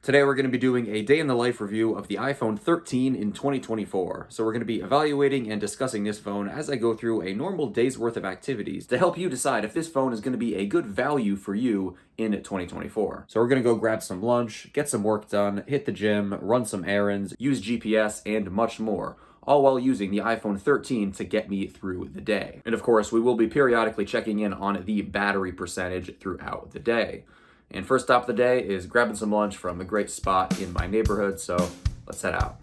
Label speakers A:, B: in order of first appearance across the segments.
A: Today we're going to be doing a day in the life review of the iPhone 13 in 2024. So we're going to be evaluating and discussing this phone as I go through a normal day's worth of activities to help you decide if this phone is going to be a good value for you in 2024. So we're going to go grab some lunch, get some work done, hit the gym, run some errands, use GPS, and much more, all while using the iPhone 13 to get me through the day. And of course, we will be periodically checking in on the battery percentage throughout the day. And first stop of the day is grabbing some lunch from a great spot in my neighborhood, so let's head out.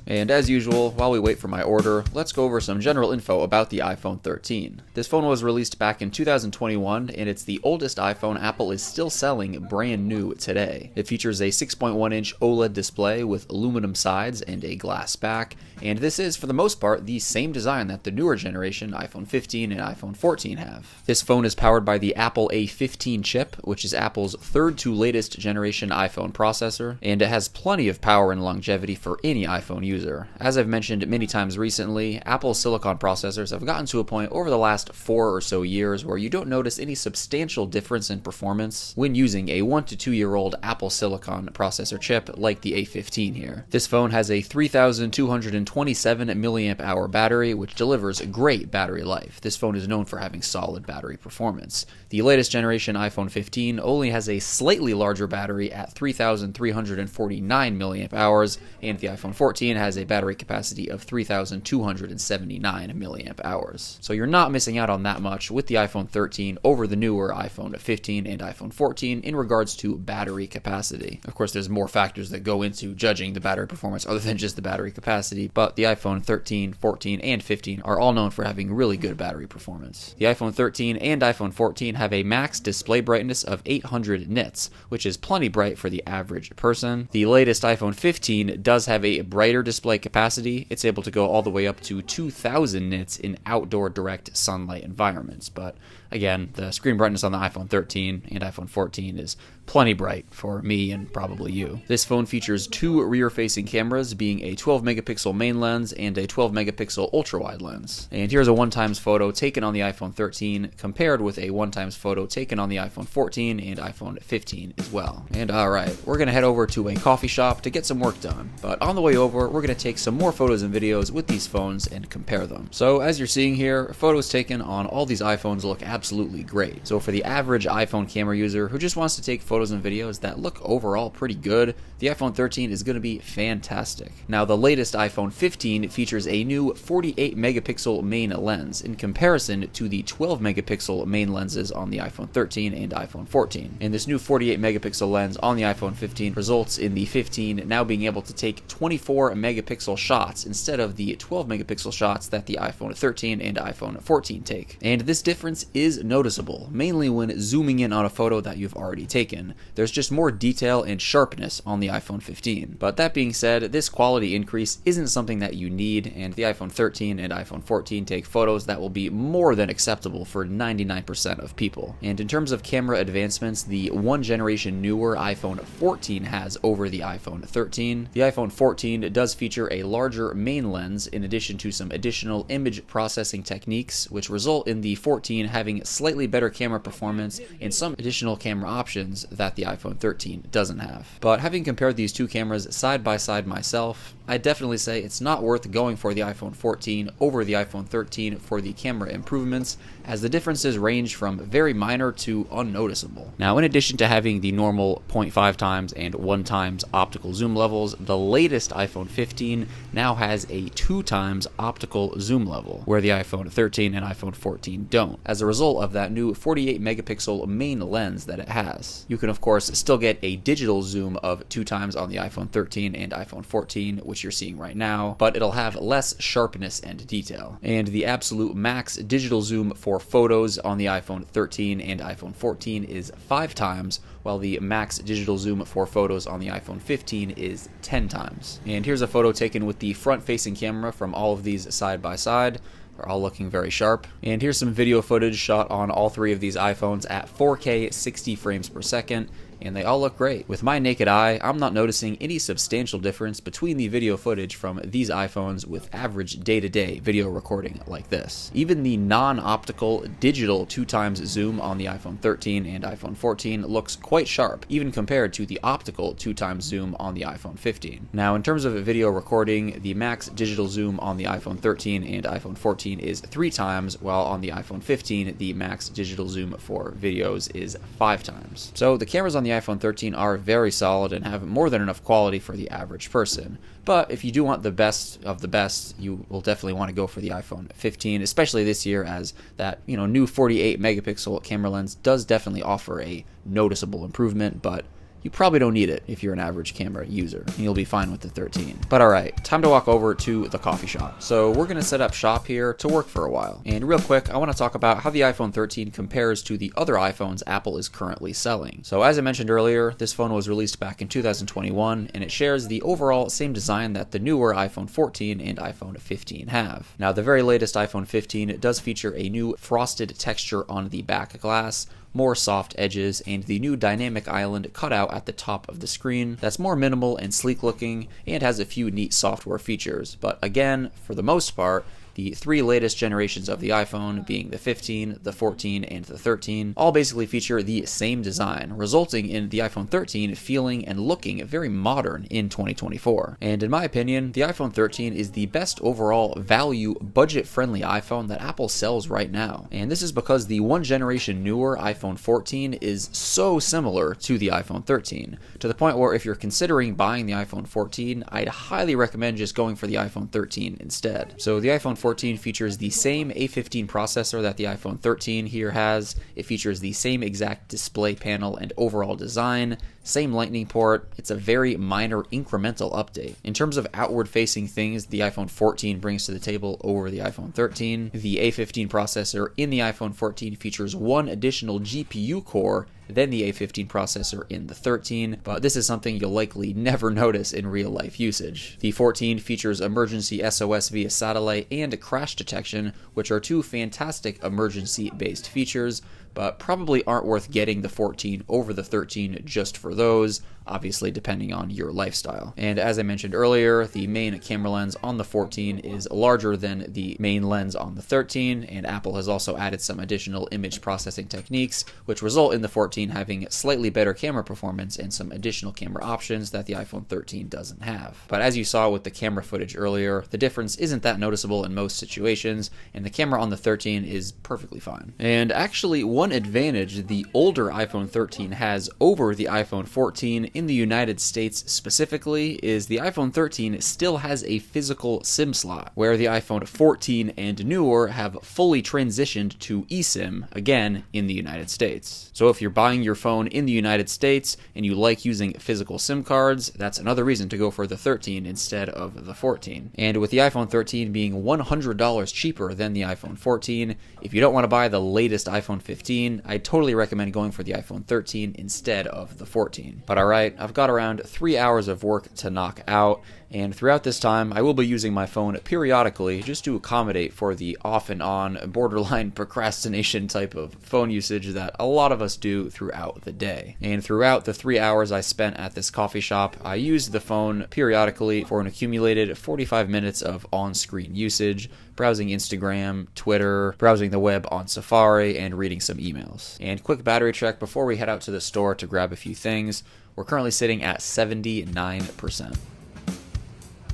A: And as usual, while we wait for my order, let's go over some general info about the iPhone 13. This phone was released back in 2021, and it's the oldest iPhone Apple is still selling brand new today. It features a 6.1-inch OLED display with aluminum sides and a glass back, and this is, for the most part, the same design that the newer generation iPhone 15 and iPhone 14 have. This phone is powered by the Apple A15 chip, which is Apple's third to latest generation iPhone processor, and it has plenty of power and longevity for any iPhone user. As I've mentioned many times recently, Apple's silicon processors have gotten to a point over the last 4 or so years where you don't notice any substantial difference in performance when using a 1 to 2 year old Apple silicon processor chip like the A15 here. This phone has a 3,227 milliamp hour battery, which delivers great battery life. This phone is known for having solid battery performance. The latest generation iPhone 15 only has a slightly larger battery at 3,349 milliamp hours, and the iPhone 14 has a battery capacity of 3,279 milliamp hours. So you're not missing out on that much with the iPhone 13 over the newer iPhone 15 and iPhone 14 in regards to battery capacity. Of course, there's more factors that go into judging the battery performance other than just the battery capacity, but the iPhone 13, 14, and 15 are all known for having really good battery performance. The iPhone 13 and iPhone 14 have a max display brightness of 800 nits, which is plenty bright for the average person. The latest iPhone 15 does have a brighter display capacity. It's able to go all the way up to 2000 nits in outdoor direct sunlight environments, but again, the screen brightness on the iPhone 13 and iPhone 14 is plenty bright for me and probably you. This phone features two rear-facing cameras, being a 12-megapixel main lens and a 12-megapixel ultra-wide lens. And here's a 1x photo taken on the iPhone 13 compared with a 1x photo taken on the iPhone 14 and iPhone 15 as well. And alright, we're going to head over to a coffee shop to get some work done. But on the way over, we're going to take some more photos and videos with these phones and compare them. So as you're seeing here, photos taken on all these iPhones look absolutely great. So for the average iPhone camera user who just wants to take photos and videos that look overall pretty good, the iPhone 13 is going to be fantastic. Now, the latest iPhone 15 features a new 48 megapixel main lens in comparison to the 12 megapixel main lenses on the iPhone 13 and iPhone 14. And this new 48 megapixel lens on the iPhone 15 results in the 15 now being able to take 24 megapixel shots instead of the 12 megapixel shots that the iPhone 13 and iPhone 14 take. And this difference is noticeable, mainly when zooming in on a photo that you've already taken. There's just more detail and sharpness on the iPhone 15. But that being said, this quality increase isn't something that you need, and the iPhone 13 and iPhone 14 take photos that will be more than acceptable for 99% of people. And in terms of camera advancements, the one generation newer iPhone 14 has over the iPhone 13. The iPhone 14 does feature a larger main lens in addition to some additional image processing techniques, which result in the 14 having slightly better camera performance and some additional camera options that the iPhone 13 doesn't have. But having compared these two cameras side by side myself, I definitely say it's not worth going for the iPhone 14 over the iPhone 13 for the camera improvements, as the differences range from very minor to unnoticeable. Now, in addition to having the normal 0.5 times and 1 times optical zoom levels, the latest iPhone 15 now has a 2 times optical zoom level, where the iPhone 13 and iPhone 14 don't, as a result of that new 48 megapixel main lens that it has. You can of course still get a digital zoom of 2 times on the iPhone 13 and iPhone 14, which you're seeing right now, but it'll have less sharpness and detail. And the absolute max digital zoom for photos on the iPhone 13 and iPhone 14 is 5 times, while the max digital zoom for photos on the iPhone 15 is 10 times. And here's a photo taken with the front-facing camera from all of these side by side. They're all looking very sharp. And here's some video footage shot on all three of these iPhones at 4K 60 frames per second. and they all look great. With my naked eye, I'm not noticing any substantial difference between the video footage from these iPhones with average day-to-day video recording like this. Even the non-optical digital 2x zoom on the iPhone 13 and iPhone 14 looks quite sharp, even compared to the optical 2x zoom on the iPhone 15. Now, in terms of video recording, the max digital zoom on the iPhone 13 and iPhone 14 is 3x, while on the iPhone 15, the max digital zoom for videos is 5x. So the cameras on the iPhone 13 are very solid and have more than enough quality for the average person. But if you do want the best of the best, you will definitely want to go for the iPhone 15, especially this year, as that new 48 megapixel camera lens does definitely offer a noticeable improvement, but you probably don't need it if you're an average camera user, and you'll be fine with the 13. But alright, time to walk over to the coffee shop. So we're going to set up shop here to work for a while. And real quick, I want to talk about how the iPhone 13 compares to the other iPhones Apple is currently selling. So as I mentioned earlier, this phone was released back in 2021, and it shares the overall same design that the newer iPhone 14 and iPhone 15 have. Now, the very latest iPhone 15 does feature a new frosted texture on the back glass, more soft edges, and the new dynamic island cutout at the top of the screen that's more minimal and sleek looking and has a few neat software features. But again, for the most part, the three latest generations of the iPhone, being the 15, the 14, and the 13, all basically feature the same design, resulting in the iPhone 13 feeling and looking very modern in 2024. And in my opinion, the iPhone 13 is the best overall value, budget-friendly iPhone that Apple sells right now. And this is because the one generation newer iPhone 14 is so similar to the iPhone 13, to the point where if you're considering buying the iPhone 14, I'd highly recommend just going for the iPhone 13 instead. So the iPhone 14 features the same A15 processor that the iPhone 13 here has. It features the same exact display panel and overall design, same lightning port. It's a very minor incremental update. In terms of outward-facing things the iPhone 14 brings to the table over the iPhone 13, the A15 processor in the iPhone 14 features one additional GPU core than the A15 processor in the 13, but this is something you'll likely never notice in real-life usage. The 14 features emergency SOS via satellite and crash detection, which are two fantastic emergency-based features, but probably aren't worth getting the 14 over the 13 just for those, obviously depending on your lifestyle. And as I mentioned earlier, the main camera lens on the 14 is larger than the main lens on the 13, and Apple has also added some additional image processing techniques, which result in the 14 having slightly better camera performance and some additional camera options that the iPhone 13 doesn't have. But as you saw with the camera footage earlier, the difference isn't that noticeable in most situations, and the camera on the 13 is perfectly fine. And actually, one advantage the older iPhone 13 has over the iPhone 14 in the United States specifically is the iPhone 13 still has a physical SIM slot, where the iPhone 14 and newer have fully transitioned to eSIM, again, in the United States. So if you're buying your phone in the United States and you like using physical SIM cards, that's another reason to go for the 13 instead of the 14. And with the iPhone 13 being $100 cheaper than the iPhone 14, if you don't want to buy the latest iPhone 15, I totally recommend going for the iPhone 13 instead of the 14. But alright, I've got around 3 hours of work to knock out, and throughout this time, I will be using my phone periodically just to accommodate for the off and on, borderline procrastination type of phone usage that a lot of us do throughout the day. And throughout the 3 hours I spent at this coffee shop, I used the phone periodically for an accumulated 45 minutes of on-screen usage, browsing Instagram, Twitter, browsing the web on Safari, and reading some emails. And quick battery check before we head out to the store to grab a few things. We're currently sitting at 79%.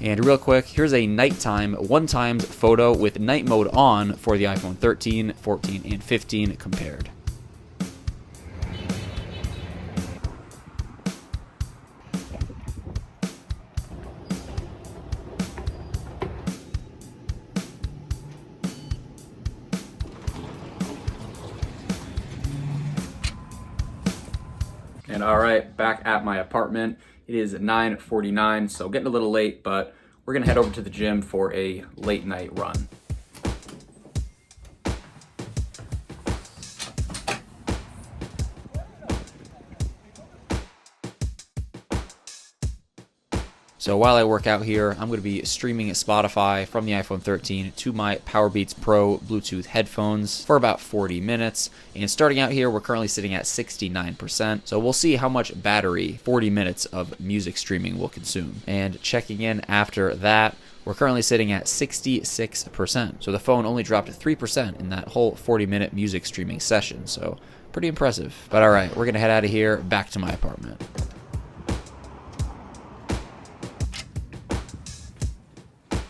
A: And real quick, here's a nighttime, one-times photo with night mode on for the iPhone 13, 14, and 15 compared. And alright, back at my apartment. It is 9:49, so getting a little late, but we're gonna head over to the gym for a late night run. So while I work out here, I'm going to be streaming Spotify from the iPhone 13 to my Powerbeats Pro Bluetooth headphones for about 40 minutes. And starting out here, we're currently sitting at 69%. So we'll see how much battery 40 minutes of music streaming will consume. And checking in after that, we're currently sitting at 66%. So the phone only dropped 3% in that whole 40-minute music streaming session. So pretty impressive. But all right, we're going to head out of here back to my apartment.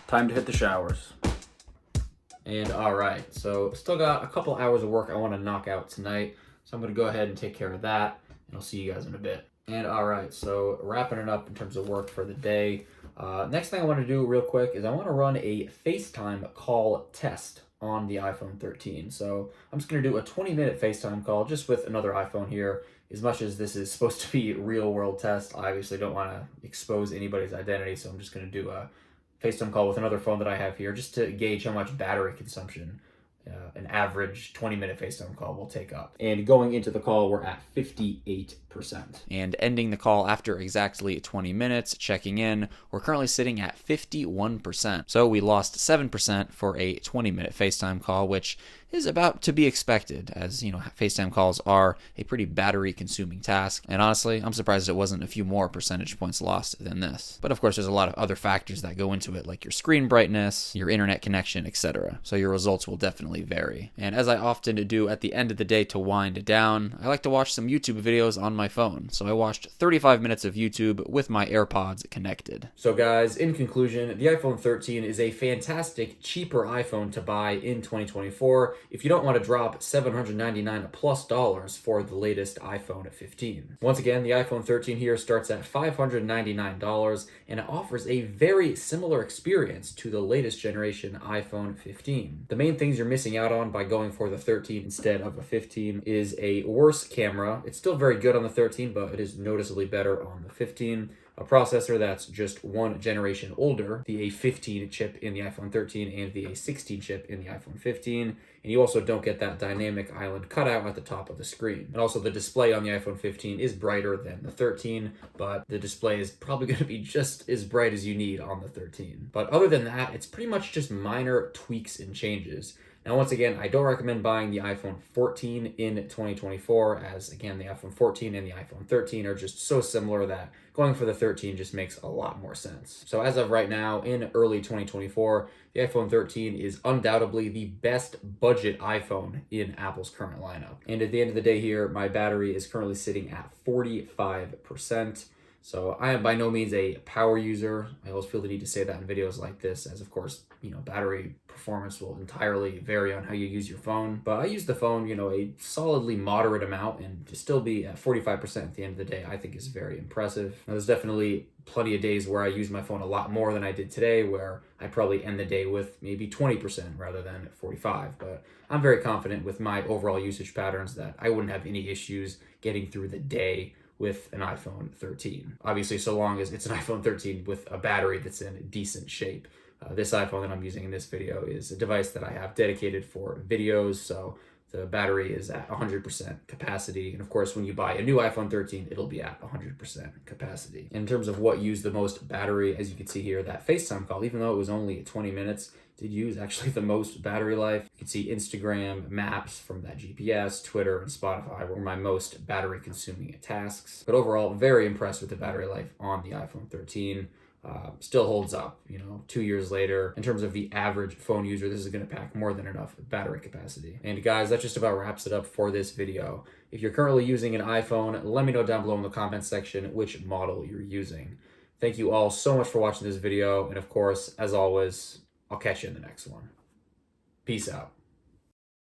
A: Time to hit the showers. And all right, so still got a couple hours of work I want to knock out tonight. So I'm going to go ahead and take care of that, and I'll see you guys in a bit. And all right, so wrapping it up in terms of work for the day. Next thing I want to do real quick is I want to run a FaceTime call test on the iPhone 13. So I'm just going to do a 20-minute FaceTime call just with another iPhone here. As much as this is supposed to be a real-world test, I obviously don't want to expose anybody's identity, so I'm just going to do a FaceTime call with another phone that I have here just to gauge how much battery consumption an average 20-minute FaceTime call will take up. And going into the call, we're at 58%. And ending the call after exactly 20 minutes, checking in, we're currently sitting at 51%. So we lost 7% for a 20-minute FaceTime call, which is about to be expected, as you know, FaceTime calls are a pretty battery consuming task. And honestly, I'm surprised it wasn't a few more percentage points lost than this. But of course, there's a lot of other factors that go into it, like your screen brightness, your internet connection, etc. So your results will definitely vary. And as I often do at the end of the day to wind down, I like to watch some YouTube videos on my phone. So I watched 35 minutes of YouTube with my AirPods connected. So guys, in conclusion, the iPhone 13 is a fantastic, cheaper iPhone to buy in 2024 if you don't want to drop $799 plus for the latest iPhone 15. Once again, the iPhone 13 here starts at $599 and it offers a very similar experience to the latest generation iPhone 15. The main things you're missing out on by going for the 13 instead of a 15 is a worse camera. It's still very good on the 13, but it is noticeably better on the 15. A processor that's just one generation older, the A15 chip in the iPhone 13 and the A16 chip in the iPhone 15. And you also don't get that dynamic island cutout at the top of the screen. And also the display on the iPhone 15 is brighter than the 13, but the display is probably going to be just as bright as you need on the 13. But other than that, it's pretty much just minor tweaks and changes. Now, once again, I don't recommend buying the iPhone 14 in 2024, as again, the iPhone 14 and the iPhone 13 are just so similar that going for the 13 just makes a lot more sense. So as of right now, in early 2024, the iPhone 13 is undoubtedly the best budget iPhone in Apple's current lineup. And at the end of the day here, my battery is currently sitting at 45%. So I am by no means a power user. I always feel the need to say that in videos like this, as of course, battery performance will entirely vary on how you use your phone. But I use the phone, a solidly moderate amount, and to still be at 45% at the end of the day, I think is very impressive. Now, there's definitely plenty of days where I use my phone a lot more than I did today, where I probably end the day with maybe 20% rather than 45%. But I'm very confident with my overall usage patterns that I wouldn't have any issues getting through the day with an iPhone 13. Obviously, so long as it's an iPhone 13 with a battery that's in decent shape. This iPhone that I'm using in this video is a device that I have dedicated for videos, so the battery is at 100% capacity. And of course, when you buy a new iPhone 13, it'll be at 100% capacity. In terms of what used the most battery, as you can see here, that FaceTime call, even though it was only 20 minutes, did use actually the most battery life. You can see Instagram, Maps from that GPS, Twitter, and Spotify were my most battery consuming tasks. But overall, very impressed with the battery life on the iPhone 13. Still holds up, 2 years later. In terms of the average phone user, this is going to pack more than enough battery capacity. And guys, that just about wraps it up for this video. If you're currently using an iPhone, let me know down below in the comments section which model you're using. Thank you all so much for watching this video. And of course, as always, I'll catch you in the next one. Peace out.